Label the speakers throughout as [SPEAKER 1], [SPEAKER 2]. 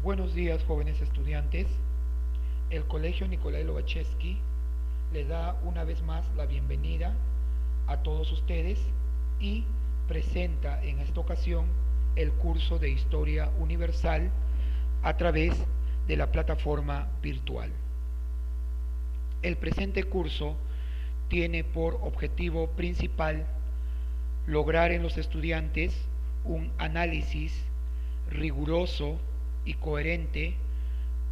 [SPEAKER 1] Buenos días, jóvenes estudiantes. El Colegio Nikolai Lobachevsky les da una vez más la bienvenida a todos ustedes y presenta en esta ocasión el curso de Historia Universal a través de la plataforma virtual. El presente curso tiene por objetivo principal lograr en los estudiantes un análisis riguroso y coherente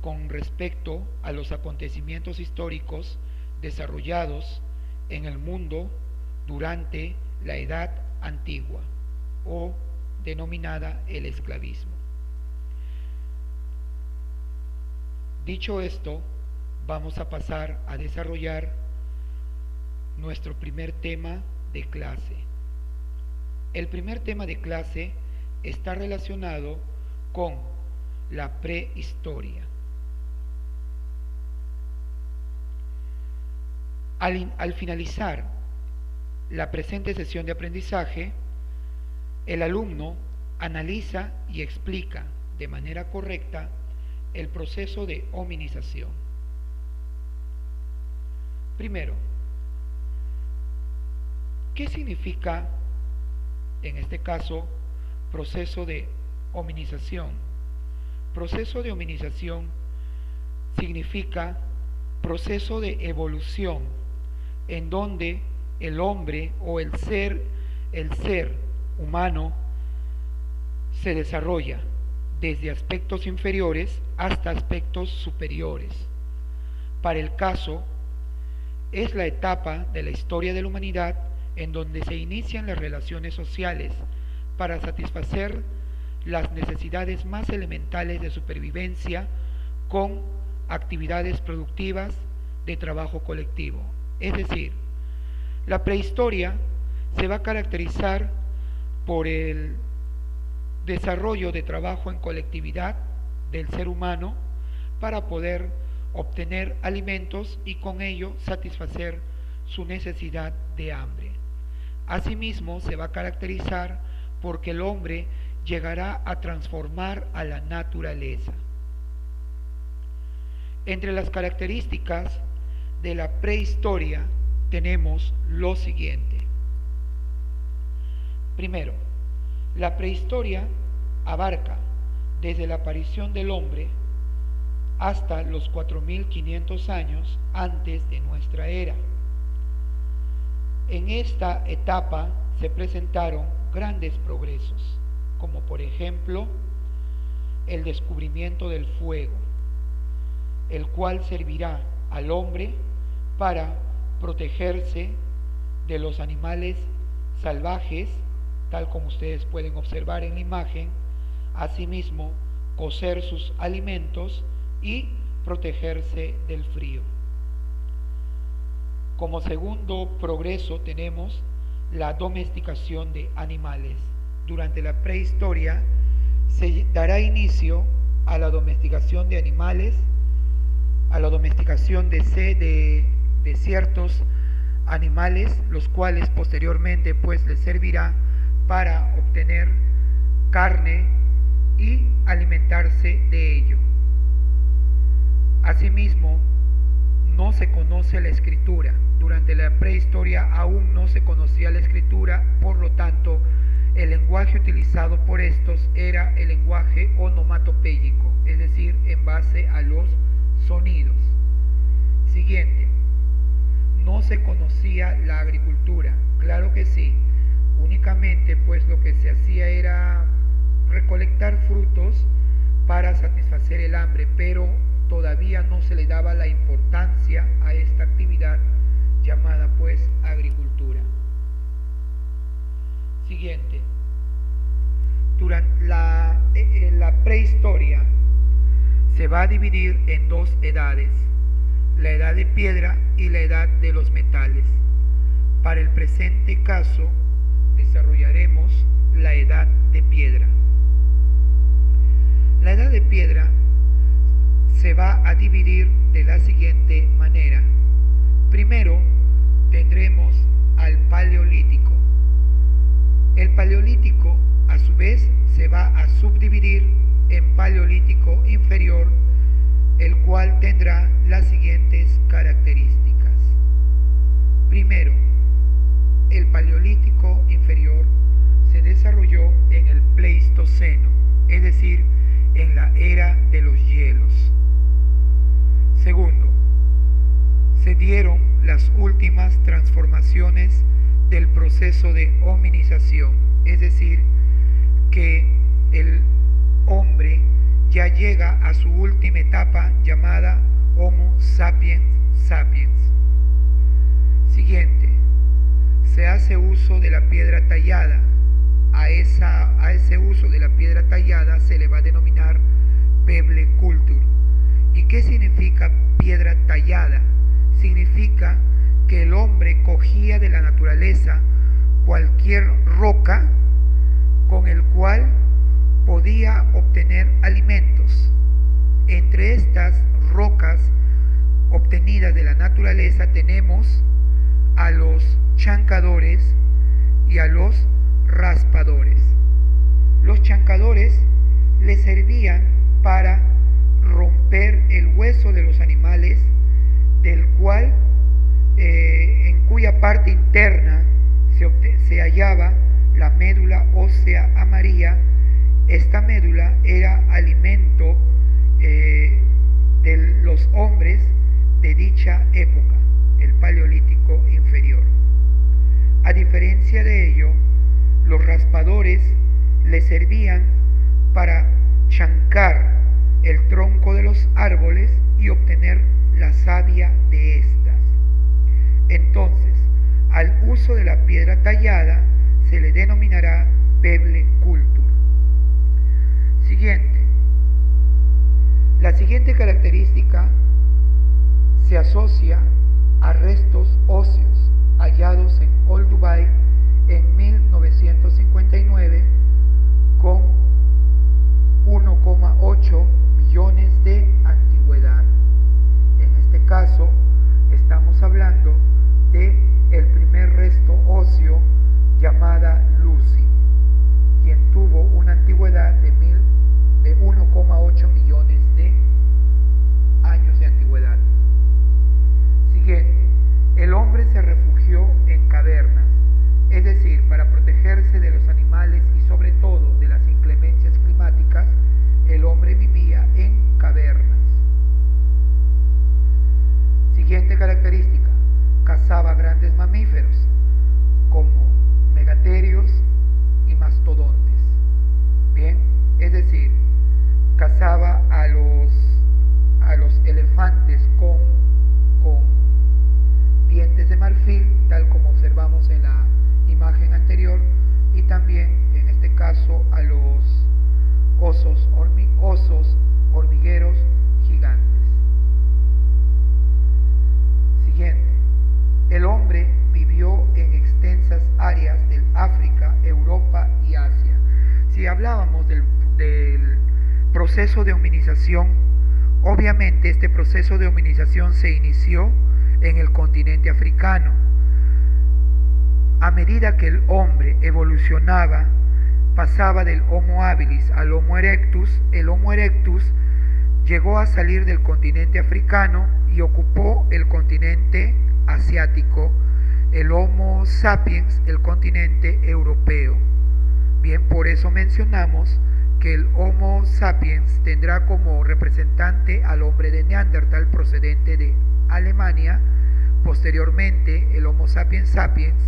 [SPEAKER 1] con respecto a los acontecimientos históricos desarrollados en el mundo durante la Edad Antigua o denominada el esclavismo. Dicho esto, vamos a pasar a desarrollar nuestro primer tema de clase. El primer tema de clase está relacionado con la prehistoria. Al finalizar la presente sesión de aprendizaje, el alumno analiza y explica de manera correcta el proceso de hominización. Primero, ¿qué significa, en este caso, proceso de hominización? Proceso de hominización significa proceso de evolución en donde el hombre o el ser humano se desarrolla desde aspectos inferiores hasta aspectos superiores. Para el caso, es la etapa de la historia de la humanidad en donde se inician las relaciones sociales para satisfacer las necesidades más elementales de supervivencia con actividades productivas de trabajo colectivo. Es decir, la prehistoria se va a caracterizar por el desarrollo de trabajo en colectividad del ser humano para poder obtener alimentos y con ello satisfacer su necesidad de hambre. Asimismo, se va a caracterizar porque el hombre llegará a transformar a la naturaleza. Entre las características de la prehistoria tenemos lo siguiente. Primero, la prehistoria abarca desde la aparición del hombre hasta los 4500 años antes de nuestra era. En esta etapa se presentaron grandes progresos, como por ejemplo el descubrimiento del fuego, el cual servirá al hombre para protegerse de los animales salvajes, tal como ustedes pueden observar en la imagen, asimismo cocer sus alimentos y protegerse del frío. Como segundo progreso tenemos la domesticación de animales. Durante la prehistoria se dará inicio a la domesticación de animales, a la domesticación de ciertos animales, los cuales posteriormente pues les servirá para obtener carne y alimentarse de ello. Asimismo, no se conoce la escritura. Durante la prehistoria aún no se conocía la escritura, por lo tanto, el lenguaje utilizado por estos era el lenguaje onomatopéyico, es decir, en base a los sonidos. Siguiente, no se conocía la agricultura. Claro que sí, únicamente pues lo que se hacía era recolectar frutos para satisfacer el hambre, pero todavía no se le daba la importancia a esta actividad llamada pues agricultura. Siguiente, durante la prehistoria se va a dividir en dos edades, la edad de piedra y la edad de los metales. Para el presente caso desarrollaremos la edad de piedra. La edad de piedra se va a dividir de la siguiente manera. Primero tendremos al Paleolítico. El Paleolítico a su vez se va a subdividir en Paleolítico Inferior, el cual tendrá las siguientes características. Primero, el Paleolítico Inferior se desarrolló en el Pleistoceno, es decir, en la era de los hielos. Segundo, se dieron las últimas transformaciones del proceso de hominización, es decir, que el hombre ya llega a su última etapa llamada Homo sapiens sapiens. Siguiente, se hace uso de la piedra tallada. A ese uso de la piedra tallada se le va a denominar pebble culture. ¿Y qué significa piedra tallada? Significa que el hombre cogía de la naturaleza cualquier roca con el cual podía obtener alimentos. Entre estas rocas obtenidas de la naturaleza tenemos a los chancadores y a los raspadores. Los chancadores le servían para romper el hueso de los animales, del cual en cuya parte interna se hallaba la médula ósea amarilla. Esta médula era alimento de los hombres de dicha época, el Paleolítico Inferior. A diferencia de ello, los raspadores le servían para chancar el tronco de los árboles y obtener la savia de estas. Entonces, al uso de la piedra tallada se le denominará pebble culture. Siguiente. La siguiente característica se asocia a restos óseos hallados en Olduvai en 1959 con 1,8 millones de antigüedad. En este caso estamos hablando de el primer resto óseo llamada Lucy, quien tuvo una antigüedad de 1,8 millones de años de antigüedad. Siguiente, el hombre se refugió en cavernas, es decir, para protegerse de los animales y sobre todo de las inclemencias climáticas, el hombre vivía en cavernas. Siguiente característica, cazaba grandes mamíferos como megaterios y mastodontes. Bien, es decir, cazaba a los elefantes con dientes de marfil, tal como observamos en la imagen anterior, y también en este caso a los osos hormigueros gigantes. Siguiente, el hombre vivió en extensas áreas del África, Europa y Asia. Si hablábamos del proceso de hominización, obviamente este proceso de hominización se inició en el continente africano. A medida que el hombre evolucionaba, pasaba del Homo habilis al Homo erectus, el Homo erectus llegó a salir del continente africano y ocupó el continente asiático, el Homo sapiens el continente europeo. Bien, por eso mencionamos que el Homo sapiens tendrá como representante al hombre de Neandertal procedente de Alemania. Posteriormente, el Homo sapiens sapiens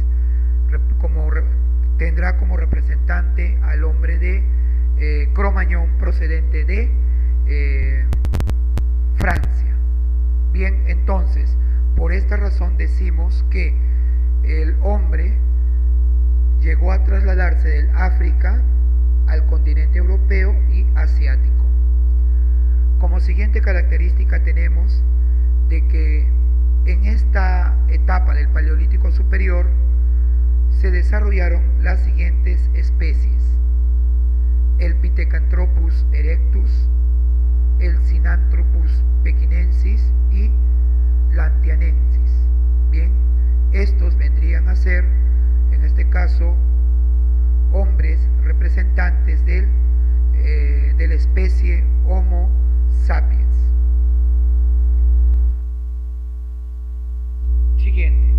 [SPEAKER 1] tendrá como representante al hombre de Cro-Magnon procedente de Francia. Bien, entonces, por esta razón decimos que el hombre llegó a trasladarse del África al continente europeo y asiático. Como siguiente característica tenemos de que en esta etapa del Paleolítico Superior se desarrollaron las siguientes especies: el Pithecanthropus erectus, el Sinanthropus pekinensis y Lantianensis. Bien, estos vendrían a ser, en este caso, hombres representantes de la especie sapiens. Siguiente.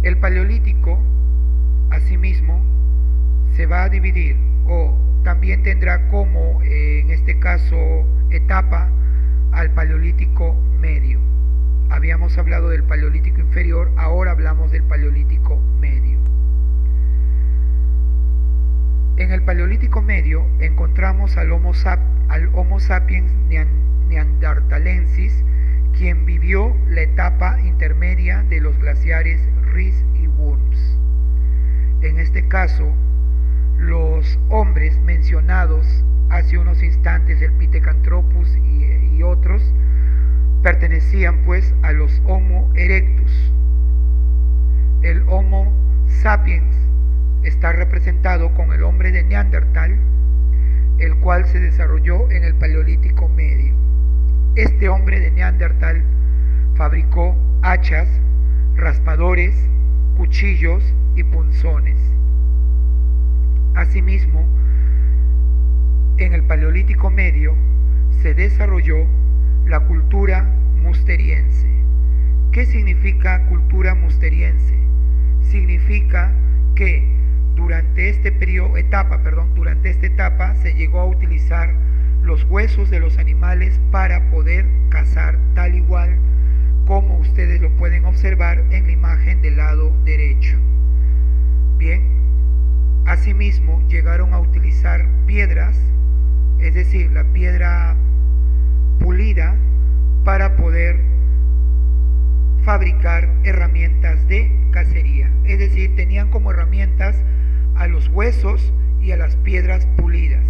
[SPEAKER 1] El Paleolítico, asimismo, se va a dividir o también tendrá como, en este caso, etapa al Paleolítico medio. Habíamos hablado del Paleolítico inferior, ahora hablamos del Paleolítico medio. En el Paleolítico medio encontramos al Homo sapiens neanderthalensis, quien vivió la etapa intermedia de los glaciares Rhys y Worms. En este caso, los hombres mencionados hace unos instantes, el Pithecanthropus y otros, pertenecían pues a los Homo erectus. El Homo sapiens está representado con el hombre de Neandertal, el cual se desarrolló en el Paleolítico medio. Este hombre de Neandertal fabricó hachas, raspadores, cuchillos y punzones. Asimismo, en el Paleolítico medio se desarrolló la cultura musteriense. ¿Qué significa cultura musteriense? Significa que durante esta etapa se llegó a utilizar los huesos de los animales para poder cazar, tal igual como ustedes lo pueden observar en la imagen del lado derecho. Bien, asimismo llegaron a utilizar piedras, es decir, la piedra pulida, para poder fabricar herramientas de cacería. Es decir, tenían como herramientas a los huesos y a las piedras pulidas.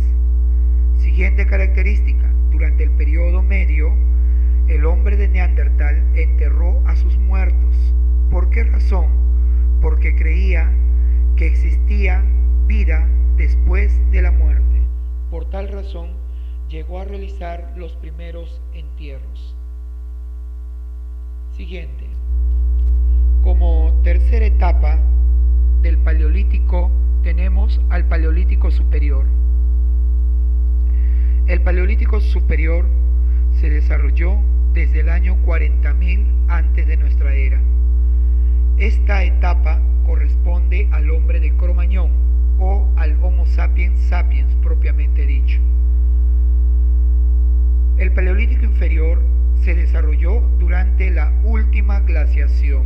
[SPEAKER 1] Siguiente característica: durante el periodo medio, el hombre de Neandertal enterró a sus muertos. ¿Por qué razón? Porque creía que existía vida después de la muerte. Por tal razón, llegó a realizar los primeros entierros. Siguiente. Como tercera etapa del Paleolítico tenemos al Paleolítico superior. El Paleolítico superior se desarrolló desde el año 40.000 antes de nuestra era. Esta etapa corresponde al hombre de Cro-Magnon o al Homo sapiens sapiens propiamente dicho. El Paleolítico inferior se desarrolló durante la última glaciación,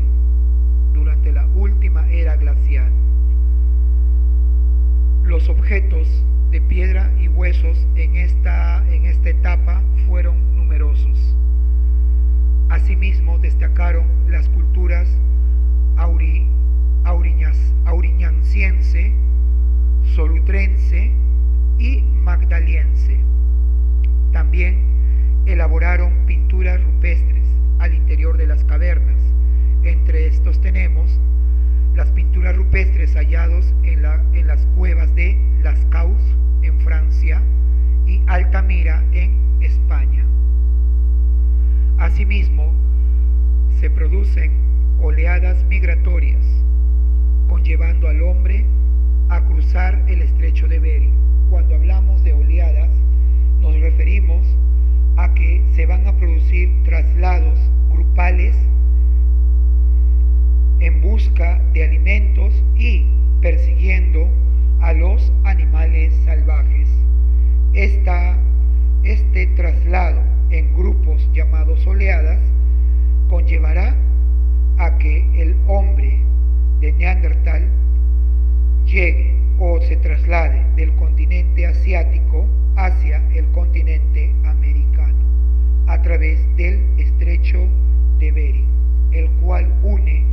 [SPEAKER 1] durante la última era glacial. Los objetos de piedra y huesos en esta etapa fueron numerosos. Asimismo destacaron las culturas auriñanciense, solutrense y magdaliense. También elaboraron pinturas rupestres al interior de las cavernas. Entre estos tenemos las pinturas rupestres hallados en las cuevas de Lascaux en Francia y Altamira en España. Asimismo, se producen oleadas migratorias, conllevando al hombre a cruzar el estrecho de Bering. Cuando hablamos de oleadas, nos referimos a que se van a producir traslados grupales en busca de alimentos y persiguiendo a los animales salvajes. Este traslado en grupos llamados oleadas conllevará a que el hombre de Neandertal llegue o se traslade del continente asiático hacia el continente americano a través del estrecho de Bering, el cual une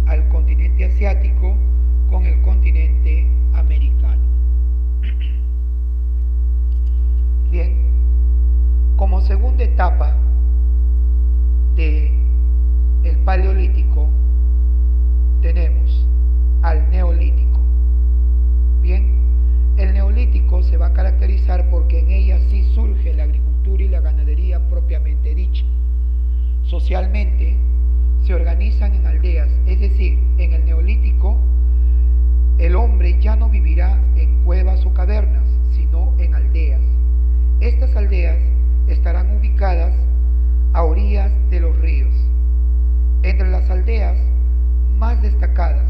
[SPEAKER 1] al continente asiático con el continente americano. Bien, como segunda etapa del Paleolítico tenemos al Neolítico. Bien, el Neolítico se va a caracterizar porque en ella sí surge la agricultura y la ganadería propiamente dicha. Socialmente se organizan en aldeas, es decir, en el Neolítico el hombre ya no vivirá en cuevas o cavernas, sino en aldeas. Estas aldeas estarán ubicadas a orillas de los ríos. Entre las aldeas más destacadas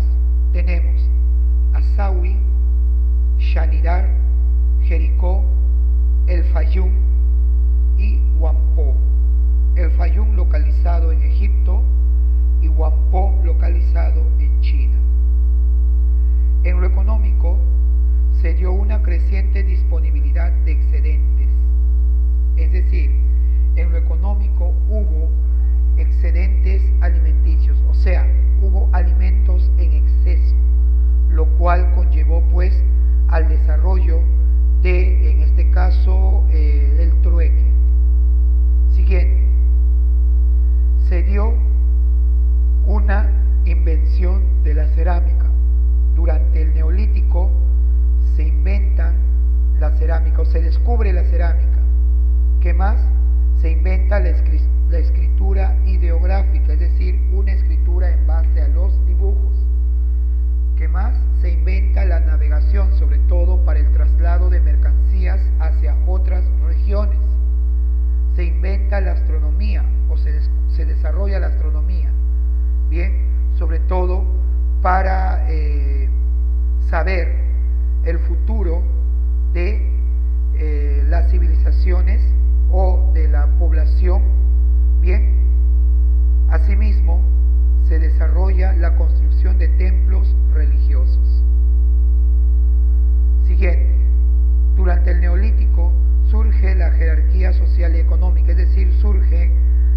[SPEAKER 1] tenemos Azawi, Shanidar, Jericó, El Fayum y Huampo. El Fayum localizado en Egipto y Huampo localizado en China. En lo económico se dio una creciente disponibilidad de excedentes, es decir, en lo económico hubo excedentes alimenticios, o sea, hubo alimentos en exceso, lo cual conllevó pues al desarrollo de, en este caso, el trueque. Siguiente, se dio una invención de la cerámica. Durante el Neolítico se inventa la cerámica o se descubre la cerámica. ¿Qué más? Se inventa la escritura ideográfica, es decir, una escritura en base a los dibujos. ¿Qué más? Se inventa la navegación, sobre todo para el traslado de mercancías hacia otras regiones. Se inventa la astronomía o se desarrolla la astronomía. Bien, sobre todo para saber el futuro de las civilizaciones o de la población. Bien, asimismo se desarrolla la construcción de templos religiosos. Siguiente, durante el Neolítico surge la jerarquía social y económica, es decir, surgen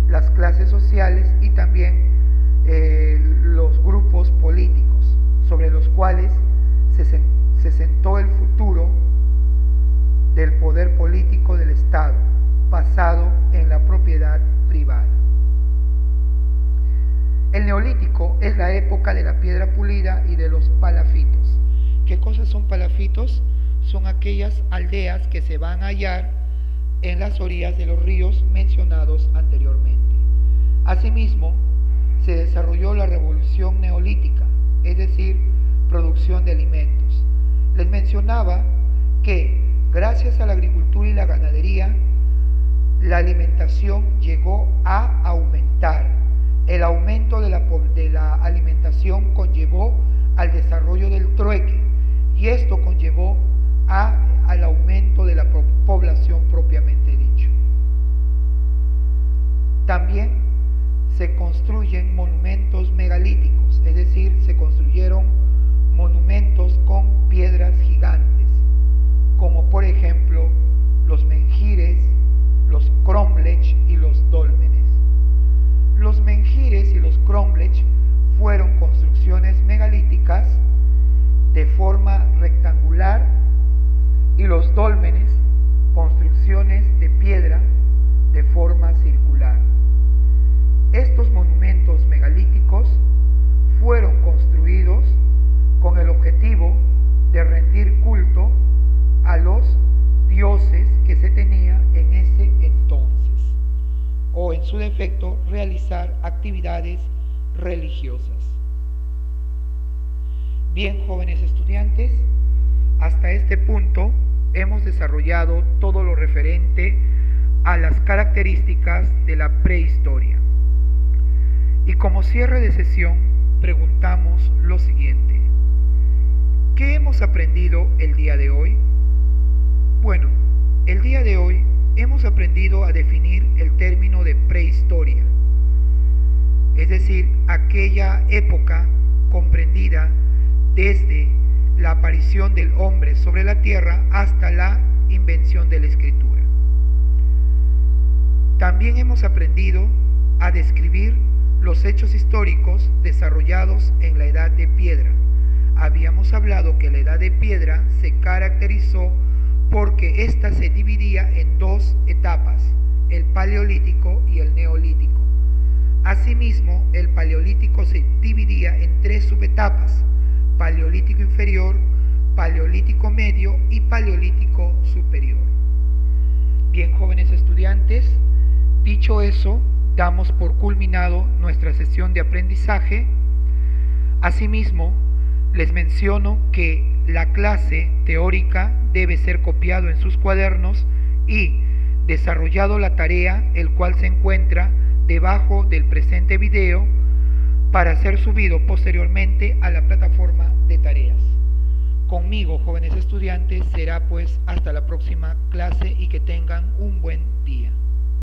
[SPEAKER 1] las clases sociales y también los grupos políticos sobre los cuales se sentó el futuro del poder político del Estado, basado en la propiedad privada. El Neolítico es la época de la piedra pulida y de los palafitos. ¿Qué cosas son palafitos? Son aquellas aldeas que se van a hallar en las orillas de los ríos mencionados anteriormente. Asimismo, se desarrolló la revolución neolítica, es decir, producción de alimentos. Les mencionaba que gracias a la agricultura y la ganadería, la alimentación llegó a aumentar. El aumento de la alimentación conllevó al desarrollo del trueque y esto conllevó al aumento de la población propiamente dicho. También se construyen monumentos megalíticos, es decir, se construyeron monumentos con piedras gigantes, como por ejemplo los menhires, los cromlech y los dólmenes. Los menhires y los cromlech fueron construcciones megalíticas de forma rectangular y los dólmenes construcciones de piedra de forma circular. Estos monumentos megalíticos fueron construidos con el objetivo de rendir culto a los dioses que se tenía en ese entonces, o en su defecto realizar actividades religiosas. Bien, jóvenes estudiantes, hasta este punto hemos desarrollado todo lo referente a las características de la prehistoria. Y como cierre de sesión, preguntamos lo siguiente: ¿qué hemos aprendido el día de hoy? Bueno, el día de hoy hemos aprendido a definir el término de prehistoria, es decir, aquella época comprendida desde la aparición del hombre sobre la tierra hasta la invención de la escritura. También hemos aprendido a describir los hechos históricos desarrollados en la Edad de Piedra. Habíamos hablado que la Edad de Piedra se caracterizó porque ésta se dividía en dos etapas, el Paleolítico y el Neolítico. Asimismo, el Paleolítico se dividía en tres subetapas: Paleolítico inferior, Paleolítico medio y Paleolítico superior. Bien, jóvenes estudiantes, dicho eso, damos por culminado nuestra sesión de aprendizaje. Asimismo, les menciono que la clase teórica debe ser copiado en sus cuadernos y desarrollado la tarea, el cual se encuentra debajo del presente video para ser subido posteriormente a la plataforma de tareas. Conmigo, jóvenes estudiantes, será pues hasta la próxima clase y que tengan un buen día.